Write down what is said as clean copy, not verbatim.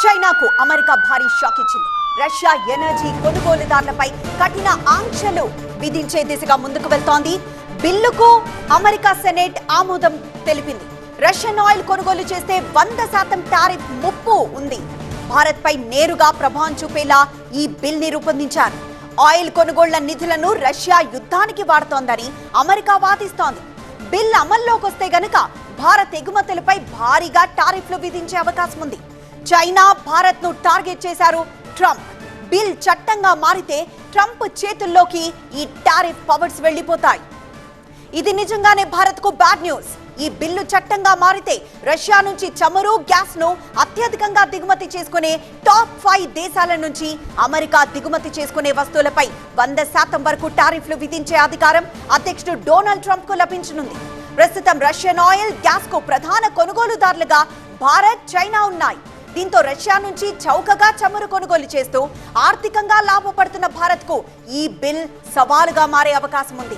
చైనాకు అమెరికా భారీ షాక్ ఇచ్చింది. రష్యా ఎనర్జీ కొనుగోలుదారులపై కఠిన ఆంక్షలు విధించే దిశగా ముందుకు వెళ్తోంది. బిల్లుకు అమెరికా సెనేట్ ఆమోదం తెలిపింది. రష్యన్ ఆయిల్ కొనుగోలు చేస్తే 100% టారిఫ్ ముప్పు ఉంది. భారత్ పై నేరుగా ప్రభావం చూపేలా ఈ బిల్ ని రూపొందించారు. ఆయిల్ కొనుగోళ్ల నిధులను రష్యా యుద్ధానికి వాడుతోందని అమెరికా వాదిస్తోంది. బిల్ అమల్లోకి వస్తే గనుక భారత్ ఎగుమతులపై భారీగా టారిఫ్లు విధించే అవకాశం ఉంది. చైనా, భారత్ ను టార్గెట్ చేశారు ట్రంప్. బిల్ చట్టంగా మారితే ట్రంప్ చేతుల్లోకి ఈ టారిఫ్ పవర్స్ వెళ్లిపోతాయి. ఇది నిజంగానే భారత్ కు బ్యాడ్ న్యూస్. ఈ బిల్లు చట్టంగా మారితే రష్యా నుంచి చమురు, గ్యాస్ ను అత్యధికంగా దిగుమతి చేసుకునే టాప్ 5 దేశాల నుంచి అమెరికా దిగుమతి చేసుకునే వస్తువులపై 100% వరకు టారిఫ్లు విధించే అధికారం అధ్యక్షుడు డొనాల్డ్ ట్రంప్ కు లభించనుంది. ప్రస్తుతం రష్యన్ ఆయిల్, గ్యాస్ కు ప్రధాన కొనుగోలుదారులుగా భారత్, చైనా ఉన్నాయి. దీంతో రష్యా నుంచి చౌకగా చమురు కొనుగోలు చేస్తూ ఆర్థికంగా లాభపడుతున్న భారత్ కు ఈ బిల్ సవాలుగా మారే అవకాశం ఉంది.